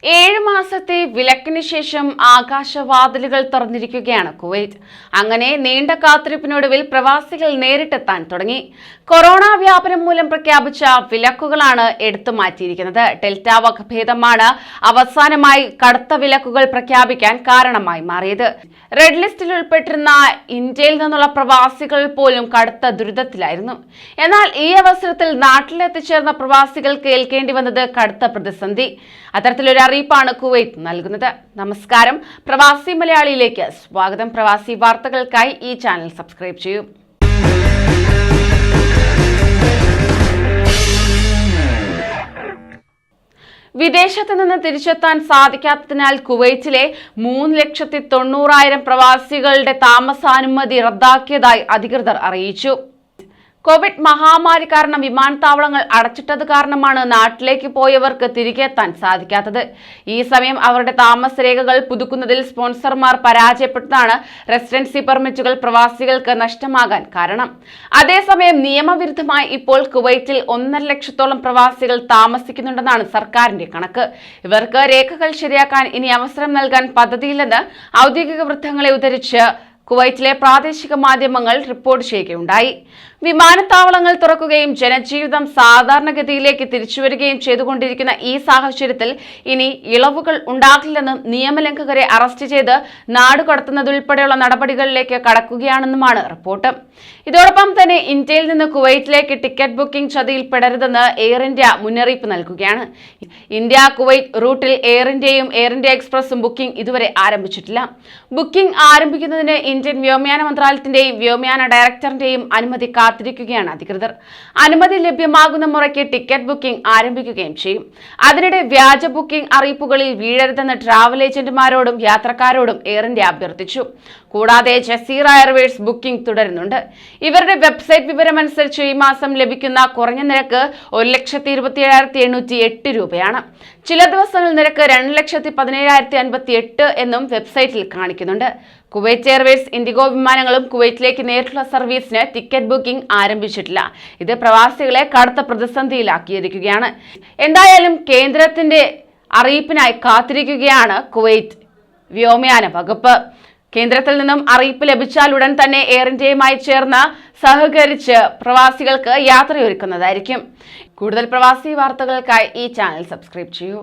7 മാസത്തെ വിലക്കിന് ശേഷം ആകാശവാതിലുകൾ തുറന്നിരിക്കുകയാണ് കുവൈറ്റ്. അങ്ങനെ നീണ്ട കാത്തിരിപ്പിനൊടുവിൽ പ്രവാസികൾ നേരിട്ടെത്താൻ തുടങ്ങി. കൊറോണ വ്യാപനം മൂലം പ്രഖ്യാപിച്ച വിലക്കുകളാണ് എടുത്തു മാറ്റിയിരിക്കുന്നത്. ഡെൽറ്റ വകഭേദമാണ് അവസാനമായി കടുത്ത വിലക്കുകൾ പ്രഖ്യാപിക്കാൻ കാരണമായി മാറിയത്. റെഡ് ലിസ്റ്റിൽ ഉൾപ്പെട്ടിരുന്ന ഇന്ത്യയിൽ നിന്നുള്ള പ്രവാസികൾ പോലും കടുത്ത ദുരിതത്തിലായിരുന്നു. എന്നാൽ ഈ അവസരത്തിൽ നാട്ടിലെത്തിച്ചേർന്ന പ്രവാസികൾക്ക് ഏൽക്കേണ്ടി വന്നത് കടുത്ത പ്രതിസന്ധി. അത്തരത്തിലൊരു അറിയിപ്പാണ് കുവൈറ്റ് നൽകുന്നത്. നമസ്കാരം, പ്രവാസി മലയാളിയിലേക്ക് സ്വാഗതം. പ്രവാസി വാർത്തകൾക്കായി ഈ ചാനൽ സബ്സ്ക്രൈബ് ചെയ്യൂ. വിദേശത്ത് നിന്ന് തിരിച്ചെത്താൻ സാധിക്കാത്തതിനാൽ കുവൈറ്റിലെ 3,90,000 പ്രവാസികളുടെ താമസാനുമതി റദ്ദാക്കിയതായി അധികൃതർ അറിയിച്ചു. കോവിഡ് മഹാമാരി കാരണം വിമാനത്താവളങ്ങൾ അടച്ചിട്ടത് കാരണമാണ് നാട്ടിലേക്ക് പോയവർക്ക് തിരികെ എത്താൻ സാധിക്കാത്തത്. ഈ സമയം അവരുടെ താമസരേഖകൾ പുതുക്കുന്നതിൽ സ്പോൺസർമാർ പരാജയപ്പെട്ടതാണ് റെസിഡൻസി പെർമിറ്റുകൾ പ്രവാസികൾക്ക് നഷ്ടമാകാൻ കാരണം. അതേസമയം നിയമവിരുദ്ധമായി ഇപ്പോൾ കുവൈറ്റിൽ 1.5 ലക്ഷത്തോളം പ്രവാസികൾ താമസിക്കുന്നുണ്ടെന്നാണ് സർക്കാരിന്റെ കണക്ക്. ഇവർക്ക് രേഖകൾ ശരിയാക്കാൻ ഇനി അവസരം നൽകാൻ പദ്ധതിയില്ലെന്ന് ഔദ്യോഗിക വൃത്തങ്ങളെ ഉദ്ധരിച്ച് കുവൈറ്റിലെ പ്രാദേശിക മാധ്യമങ്ങൾ റിപ്പോർട്ട് ചെയ്യുകയുണ്ടായി. വിമാനത്താവളങ്ങൾ തുറക്കുകയും ജനജീവിതം സാധാരണഗതിയിലേക്ക് തിരിച്ചുവരികയും ചെയ്തുകൊണ്ടിരിക്കുന്ന ഈ സാഹചര്യത്തിൽ ഇനി ഇളവുകൾ ഉണ്ടാകില്ലെന്നും നിയമലംഘകരെ അറസ്റ്റ് ചെയ്ത് നാടുകടത്തുന്നതുൾപ്പെടെയുള്ള നടപടികളിലേക്ക് കടക്കുകയാണെന്നുമാണ് റിപ്പോർട്ട്. ഇതോടൊപ്പം തന്നെ ഇന്ത്യയിൽ നിന്ന് കുവൈറ്റിലേക്ക് ടിക്കറ്റ് ബുക്കിംഗ് ചതിയിൽപ്പെടരുതെന്ന് എയർ ഇന്ത്യ മുന്നറിയിപ്പ് നൽകുകയാണ്. ഇന്ത്യ കുവൈറ്റ് റൂട്ടിൽ എയർ ഇന്ത്യയും എയർ ഇന്ത്യ എക്സ്പ്രസും ബുക്കിംഗ് ഇതുവരെ ആരംഭിച്ചിട്ടില്ല. ബുക്കിംഗ് ആരംഭിക്കുന്നതിന് ഇന്ത്യൻ വ്യോമയാന മന്ത്രാലയത്തിന്റെയും വ്യോമയാന ഡയറക്ടറിന്റെയും അനുമതി കാത്തിരിക്കുകയാണ് അധികൃതർ. അനുമതി ലഭ്യമാകുന്ന മുറയ്ക്ക് ടിക്കറ്റ് ബുക്കിംഗ് ആരംഭിക്കുകയും ചെയ്യും. അതിനിടെ വ്യാജ ബുക്കിംഗ് അറിയിപ്പുകളിൽ വീഴരുതെന്ന് ട്രാവൽ ഏജന്റുമാരോടും യാത്രക്കാരോടും എയർ ഇന്ത്യ അഭ്യർത്ഥിച്ചു. കൂടാതെ ജസീറ എയർവേസ് ബുക്കിംഗ് തുടരുന്നുണ്ട്. ഇവരുടെ വെബ്സൈറ്റ് വിവരമനുസരിച്ച് ഈ മാസം ലഭിക്കുന്ന കുറഞ്ഞ നിരക്ക് 1,27,808 രൂപയാണ്. ചില ദിവസങ്ങൾ നിരക്ക് 2,17,058 എന്നും വെബ്സൈറ്റിൽ കാണിക്കുന്നുണ്ട്. കുവൈറ്റ് എയർവേസ്, ഇൻഡിഗോ വിമാനങ്ങളും കുവൈറ്റിലേക്ക് നേരിട്ടുള്ള സർവീസിന് ടിക്കറ്റ് ബുക്കിംഗ് ആരംഭിച്ചിട്ടില്ല. ഇത് പ്രവാസികളെ കടുത്ത പ്രതിസന്ധിയിലാക്കിയിരിക്കുകയാണ്. എന്തായാലും കേന്ദ്രത്തിന്റെ അറിയിപ്പിനായി കാത്തിരിക്കുകയാണ് കുവൈറ്റ് വ്യോമയാന വകുപ്പ്. കേന്ദ്രത്തിൽ നിന്നും അറിയിപ്പ് ലഭിച്ചാൽ ഉടൻ തന്നെ എയർ ഇന്ത്യയുമായി ചേർന്ന് സഹകരിച്ച് പ്രവാസികൾക്ക് യാത്രയൊരുക്കുന്നതായിരിക്കും. കൂടുതൽ പ്രവാസി വാർത്തകൾക്കായി ഈ ചാനൽ സബ്സ്ക്രൈബ് ചെയ്യൂ.